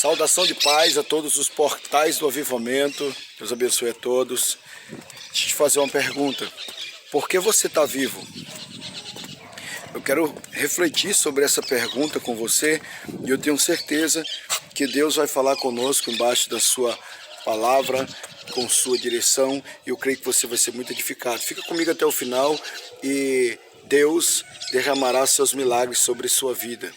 Saudação de paz a todos os portais do avivamento. Deus abençoe a todos. Deixa eu te fazer uma pergunta. Por que você está vivo? Eu quero refletir sobre essa pergunta com você e eu tenho certeza que Deus vai falar conosco embaixo da sua palavra, com sua direção, e eu creio que você vai ser muito edificado. Fica comigo até o final e Deus derramará seus milagres sobre sua vida.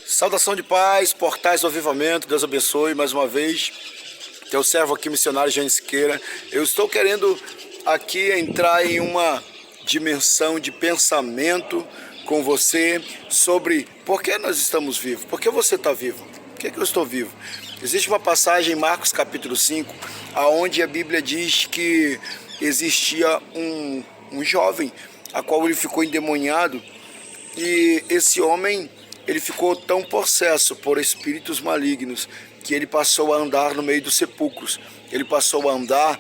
Saudação de paz, portais do avivamento, Deus abençoe mais uma vez. Teu servo aqui, missionário Jânio Siqueira. Eu estou querendo aqui entrar em uma dimensão de pensamento com você sobre por que nós estamos vivos, por que você está vivo, por que eu estou vivo. Existe uma passagem em Marcos capítulo 5, onde a Bíblia diz que existia um jovem, a qual ele ficou endemoniado, e esse homem ele ficou tão possesso por espíritos malignos que ele passou a andar no meio dos sepulcros. Ele passou a andar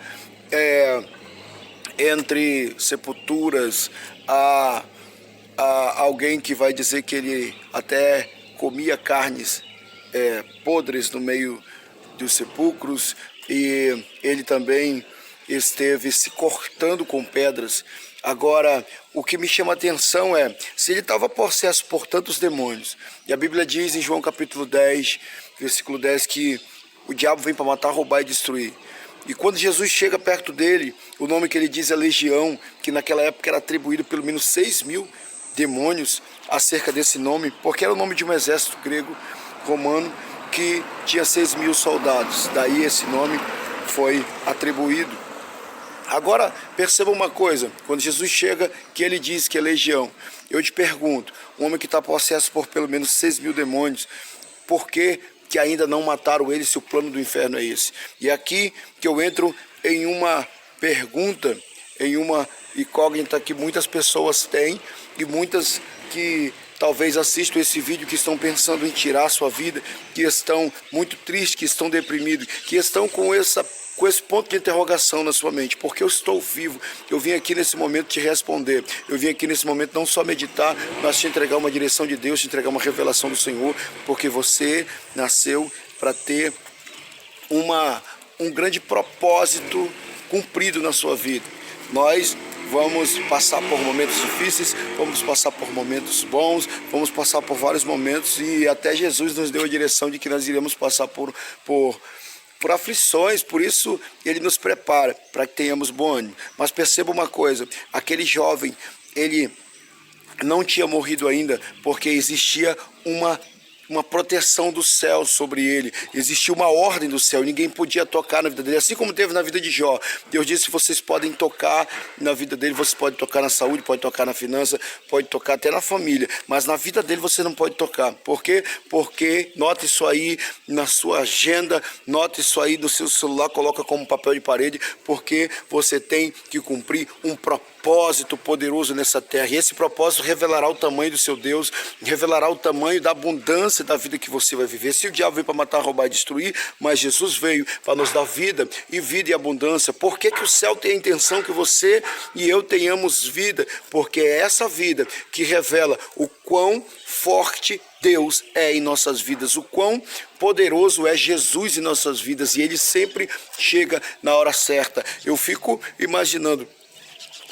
entre sepulturas, a alguém que vai dizer que ele até comia carnes podres no meio dos sepulcros, e ele também esteve se cortando com pedras. Agora, o que me chama a atenção é, se ele estava possesso por tantos demônios, e a Bíblia diz em João capítulo 10, versículo 10, que o diabo vem para matar, roubar e destruir. E quando Jesus chega perto dele, o nome que ele diz é legião, que naquela época era atribuído pelo menos 6.000 demônios acerca desse nome, porque era o nome de um exército grego romano que tinha 6.000 soldados, daí esse nome foi atribuído. Agora, perceba uma coisa, quando Jesus chega, que ele diz que é legião, eu te pergunto, um homem que está possesso por pelo menos 6.000 demônios, por que ainda não mataram ele se o plano do inferno é esse? E aqui que eu entro em uma pergunta, em uma incógnita que muitas pessoas têm, e muitas que talvez assistam esse vídeo, que estão pensando em tirar a sua vida, que estão muito tristes, que estão deprimidos, que estão com esse ponto de interrogação na sua mente. Porque eu estou vivo? Eu vim aqui nesse momento te responder. Eu vim aqui nesse momento não só meditar, mas te entregar uma direção de Deus, te entregar uma revelação do Senhor, porque você nasceu para ter um grande propósito cumprido na sua vida. Nós vamos passar por momentos difíceis, vamos passar por momentos bons, vamos passar por vários momentos, e até Jesus nos deu a direção de que nós iremos passar por aflições, por isso ele nos prepara para que tenhamos bom ânimo. Mas perceba uma coisa, aquele jovem, ele não tinha morrido ainda, porque existia uma proteção do céu sobre ele, existia uma ordem do céu, ninguém podia tocar na vida dele, assim como teve na vida de Jó. Deus disse: vocês podem tocar na vida dele, vocês podem tocar na saúde, pode tocar na finança, pode tocar até na família, mas na vida dele você não pode tocar. Por quê? Porque, note isso aí na sua agenda, note isso aí no seu celular, coloca como papel de parede, porque você tem que cumprir um propósito poderoso nessa terra, e esse propósito revelará o tamanho do seu Deus, revelará o tamanho da abundância da vida que você vai viver. Se o diabo veio para matar, roubar e destruir, mas Jesus veio para nos dar vida e abundância. Por que o céu tem a intenção que você e eu tenhamos vida? Porque é essa vida que revela o quão forte Deus é em nossas vidas, o quão poderoso é Jesus em nossas vidas, e ele sempre chega na hora certa. Eu fico imaginando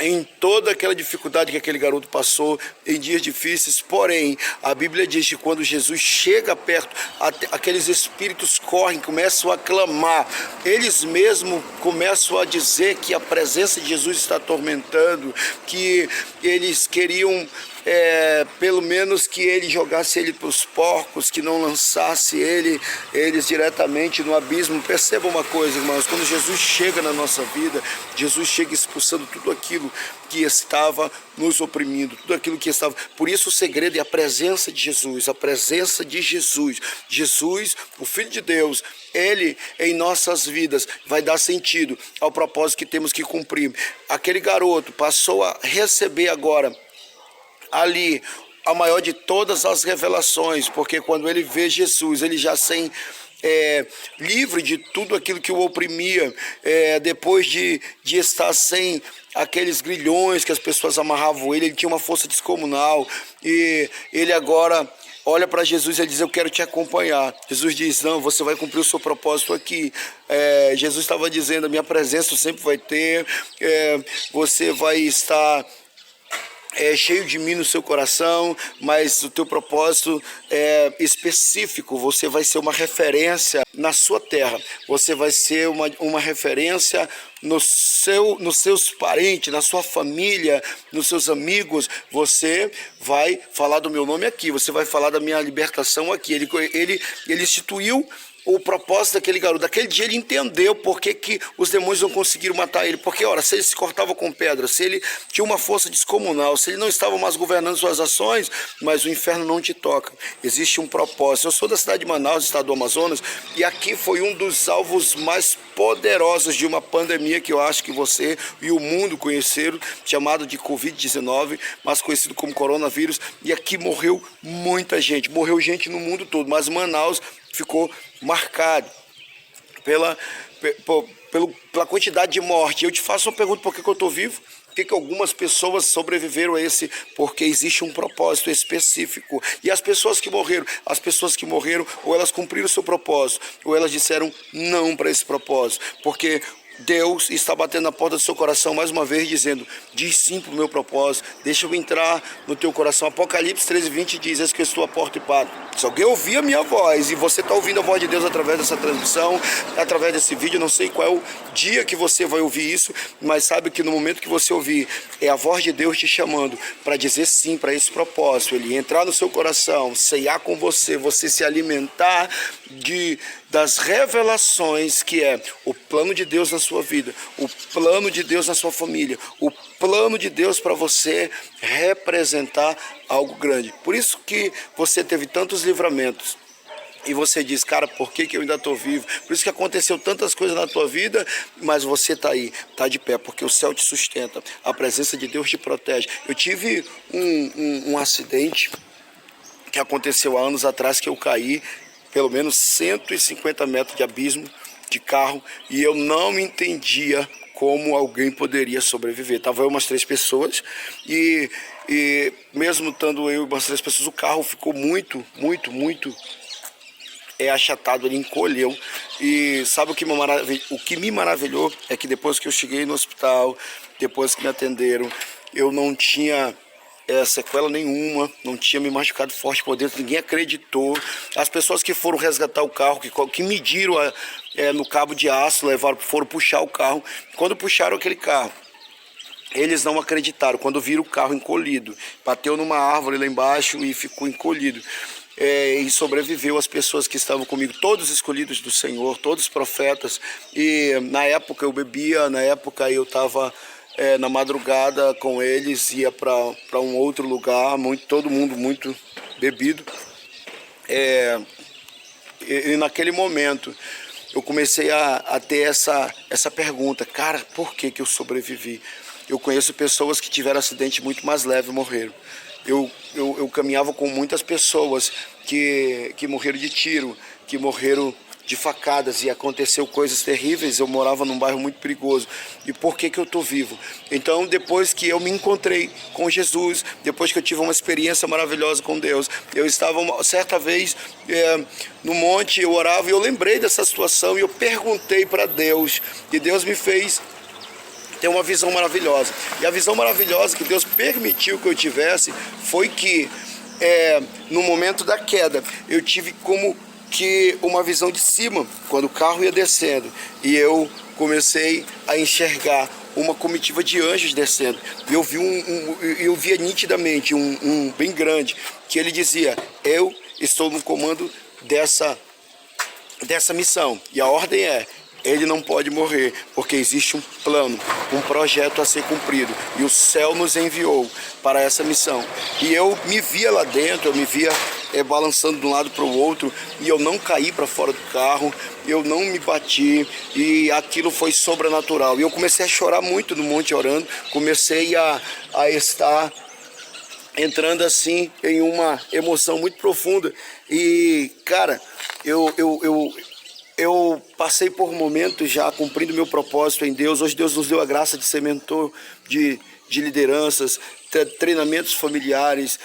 em toda aquela dificuldade que aquele garoto passou, em dias difíceis, porém, a Bíblia diz que quando Jesus chega perto, aqueles espíritos correm, começam a clamar, eles mesmos começam a dizer que a presença de Jesus está atormentando, que eles queriam pelo menos que ele jogasse ele para os porcos, que não lançasse eles diretamente no abismo. Perceba uma coisa, irmãos, quando Jesus chega na nossa vida, Jesus chega expulsando tudo aquilo que estava nos oprimindo, tudo aquilo que estava. Por isso o segredo é a presença de Jesus, a presença de Jesus. Jesus, o Filho de Deus, ele em nossas vidas vai dar sentido ao propósito que temos que cumprir. Aquele garoto passou a receber agora ali a maior de todas as revelações, porque quando ele vê Jesus, ele já sem livre de tudo aquilo que o oprimia, depois de estar sem aqueles grilhões que as pessoas amarravam ele tinha uma força descomunal, e ele agora olha para Jesus e ele diz: eu quero te acompanhar. Jesus diz: não, você vai cumprir o seu propósito aqui. Jesus estava dizendo: a minha presença sempre vai ter, você vai estar cheio de mim no seu coração, mas o teu propósito é específico. Você vai ser uma referência na sua terra, você vai ser uma referência nos seus parentes, na sua família, nos seus amigos. Você vai falar do meu nome aqui, você vai falar da minha libertação aqui. Ele instituiu o propósito daquele garoto. Daquele dia ele entendeu por que os demônios não conseguiram matar ele. Porque, ora, se ele se cortava com pedra, se ele tinha uma força descomunal, se ele não estava mais governando suas ações, mas o inferno não te toca. Existe um propósito. Eu sou da cidade de Manaus, estado do Amazonas, e aqui foi um dos alvos mais poderosos de uma pandemia que eu acho que você e o mundo conheceram, chamado de Covid-19, mas conhecido como coronavírus. E aqui morreu muita gente. Morreu gente no mundo todo, mas Manaus ficou marcado pela quantidade de morte. Eu te faço uma pergunta: por que eu estou vivo? Por que algumas pessoas sobreviveram a esse? Porque existe um propósito específico. E as pessoas que morreram, ou elas cumpriram o seu propósito, ou elas disseram não para esse propósito. Porque Deus está batendo na porta do seu coração mais uma vez, dizendo: diz sim para o meu propósito, deixa eu entrar no teu coração. Apocalipse 13:20 diz: eis que eu estou à porta e bato. Se alguém ouvir a minha voz, e você está ouvindo a voz de Deus através dessa transmissão, através desse vídeo, eu não sei qual é o dia que você vai ouvir isso, mas sabe que no momento que você ouvir, é a voz de Deus te chamando para dizer sim para esse propósito. Ele entrar no seu coração, ceiar com você, você se alimentar das revelações que é o plano de Deus na sua vida, o plano de Deus na sua família, o plano de Deus para você representar algo grande. Por isso que você teve tantos livramentos. E você diz: cara, por que eu ainda estou vivo? Por isso que aconteceu tantas coisas na tua vida, mas você está aí, está de pé, porque o céu te sustenta, a presença de Deus te protege. Eu tive um acidente que aconteceu há anos atrás, que eu caí pelo menos 150 metros de abismo de carro, e eu não entendia como alguém poderia sobreviver. Estava eu umas 3 pessoas, e mesmo estando eu e umas 3 pessoas, o carro ficou muito achatado, ele encolheu. E sabe o que me maravilhou? É que depois que eu cheguei no hospital, depois que me atenderam, eu não tinha sequela nenhuma, não tinha me machucado forte por dentro, ninguém acreditou. As pessoas que foram resgatar o carro, que mediram no cabo de aço, foram puxar o carro. Quando puxaram aquele carro, eles não acreditaram. Quando viram o carro encolhido, bateu numa árvore lá embaixo e ficou encolhido. E sobreviveu as pessoas que estavam comigo, todos escolhidos do Senhor, todos profetas. E na época eu bebia, na época eu estava na madrugada com eles, ia para um outro lugar, todo mundo muito bebido. E naquele momento eu comecei a ter essa pergunta: cara, por que eu sobrevivi? Eu conheço pessoas que tiveram acidente muito mais leve e morreram. Eu caminhava com muitas pessoas que morreram de tiro, que morreram de facadas, e aconteceu coisas terríveis. Eu morava num bairro muito perigoso. E por que eu estou vivo? Então, depois que eu me encontrei com Jesus, depois que eu tive uma experiência maravilhosa com Deus, eu estava certa vez no monte, eu orava e eu lembrei dessa situação e eu perguntei para Deus, e Deus me fez ter uma visão maravilhosa. E a visão maravilhosa que Deus permitiu que eu tivesse foi que no momento da queda eu tive como que uma visão de cima, quando o carro ia descendo, e eu comecei a enxergar uma comitiva de anjos descendo. E eu via nitidamente um bem grande, que ele dizia: eu estou no comando dessa missão, e a ordem é: ele não pode morrer, porque existe um plano, um projeto a ser cumprido, e o céu nos enviou para essa missão. E eu me via lá dentro, eu me via balançando de um lado para o outro, e eu não caí para fora do carro, eu não me bati, e aquilo foi sobrenatural. E eu comecei a chorar muito no monte orando, comecei a estar entrando assim em uma emoção muito profunda. E, cara, eu passei por momentos já cumprindo meu propósito em Deus. Hoje Deus nos deu a graça de ser mentor de lideranças, treinamentos familiares,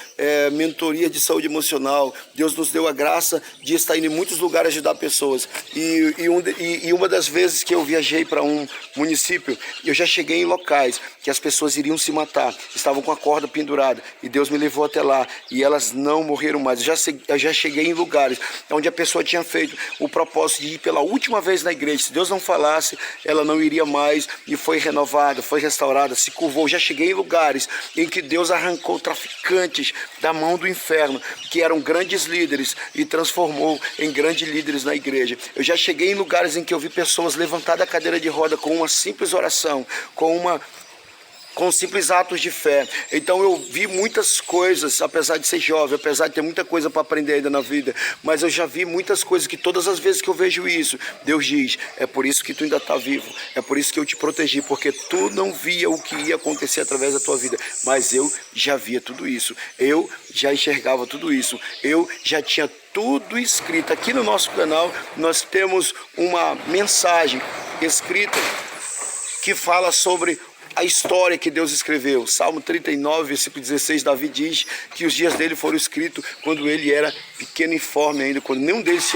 mentoria de saúde emocional. Deus nos deu a graça de estar indo em muitos lugares ajudar pessoas. E uma das vezes que eu viajei para um município, eu já cheguei em locais que as pessoas iriam se matar, estavam com a corda pendurada, e Deus me levou até lá, e elas não morreram mais. Eu já cheguei em lugares onde a pessoa tinha feito o propósito de ir pela última vez na igreja. Se Deus não falasse, ela não iria mais, e foi renovada, foi restaurada, se curvou. Já cheguei em lugares em que Deus arrancou traficantes da mão do inferno, que eram grandes líderes, e transformou em grandes líderes na igreja. Eu já cheguei em lugares em que eu vi pessoas levantar da cadeira de roda com uma simples oração, com simples atos de fé. Então eu vi muitas coisas, apesar de ser jovem, apesar de ter muita coisa para aprender ainda na vida, mas eu já vi muitas coisas que todas as vezes que eu vejo isso, Deus diz: é por isso que tu ainda está vivo, é por isso que eu te protegi, porque tu não via o que ia acontecer através da tua vida, mas eu já via tudo isso, eu já enxergava tudo isso, eu já tinha tudo escrito. Aqui no nosso canal nós temos uma mensagem escrita que fala sobre a história que Deus escreveu. Salmo 39, versículo 16, Davi diz que os dias dele foram escritos quando ele era pequeno e informe ainda, quando nenhum deles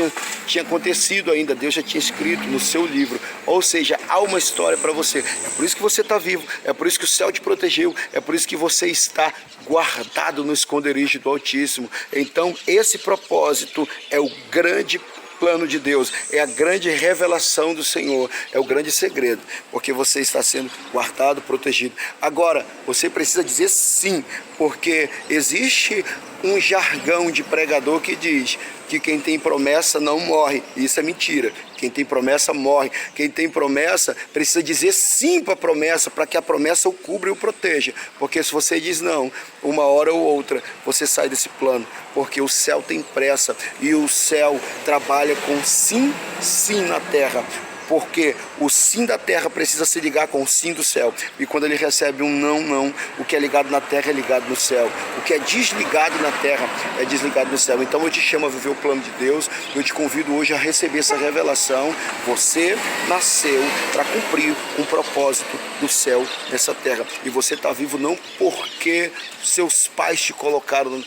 tinha acontecido ainda. Deus já tinha escrito no seu livro. Ou seja, há uma história para você. É por isso que você está vivo, é por isso que o céu te protegeu, é por isso que você está guardado no esconderijo do Altíssimo. Então, esse propósito é o grande plano de Deus, é a grande revelação do Senhor, é o grande segredo, porque você está sendo guardado, protegido. Agora, você precisa dizer sim, porque existe um jargão de pregador que diz que quem tem promessa não morre. Isso é mentira. Quem tem promessa morre. Quem tem promessa precisa dizer sim para a promessa, para que a promessa o cubra e o proteja. Porque se você diz não, uma hora ou outra, você sai desse plano. Porque o céu tem pressa e o céu trabalha com sim, sim na terra. Porque o sim da terra precisa se ligar com o sim do céu. E quando ele recebe um não, não, o que é ligado na terra é ligado no céu. O que é desligado na terra é desligado no céu. Então eu te chamo a viver o plano de Deus. Eu te convido hoje a receber essa revelação. Você nasceu para cumprir um propósito do céu nessa terra. E você está vivo não porque seus pais te colocaram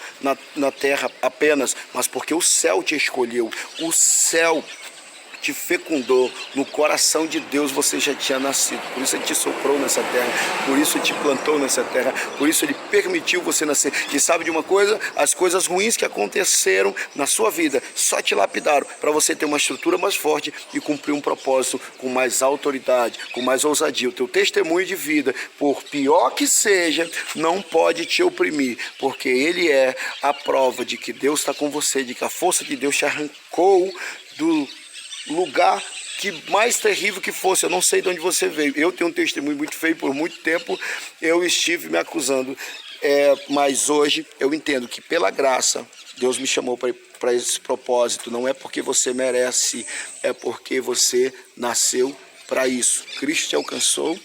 na terra apenas, mas porque o céu te escolheu. O céu te fecundou, no coração de Deus você já tinha nascido, por isso ele te soprou nessa terra, por isso ele te plantou nessa terra, por isso ele permitiu você nascer. E sabe de uma coisa? As coisas ruins que aconteceram na sua vida só te lapidaram para você ter uma estrutura mais forte e cumprir um propósito com mais autoridade, com mais ousadia. O teu testemunho de vida, por pior que seja, não pode te oprimir, porque ele é a prova de que Deus está com você, de que a força de Deus te arrancou do lugar que mais terrível que fosse. Eu não sei de onde você veio. Eu tenho um testemunho muito feio. Por muito tempo eu estive me acusando, mas hoje eu entendo que pela graça Deus me chamou para esse propósito. Não é porque você merece, é porque você nasceu para isso. Cristo te alcançou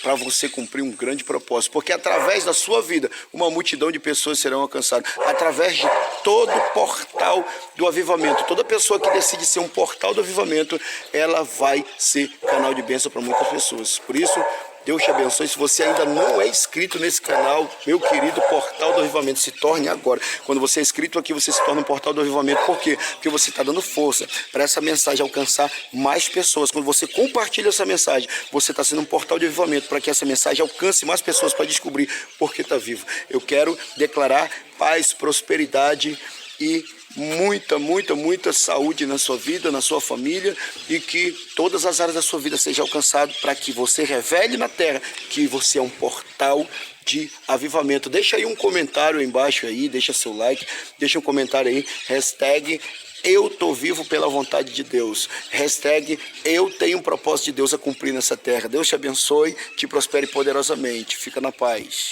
para você cumprir um grande propósito, porque através da sua vida uma multidão de pessoas serão alcançadas, através de todo o portal do avivamento. Toda pessoa que decide ser um portal do avivamento, ela vai ser canal de bênção para muitas pessoas. Por isso, Deus te abençoe. Se você ainda não é inscrito nesse canal, meu querido, Portal do Avivamento, se torne agora. Quando você é inscrito aqui, você se torna um Portal do Avivamento. Por quê? Porque você está dando força para essa mensagem alcançar mais pessoas. Quando você compartilha essa mensagem, você está sendo um portal de avivamento para que essa mensagem alcance mais pessoas para descobrir por que está vivo. Eu quero declarar paz, prosperidade e muita saúde na sua vida, na sua família, e que todas as áreas da sua vida sejam alcançadas para que você revele na terra que você é um portal de avivamento. Deixa aí um comentário aí embaixo aí, deixa seu like, deixa um comentário aí, hashtag eu tô vivo pela vontade de Deus, hashtag eu tenho um propósito de Deus a cumprir nessa terra. Deus te abençoe, te prospere poderosamente. Fica na paz.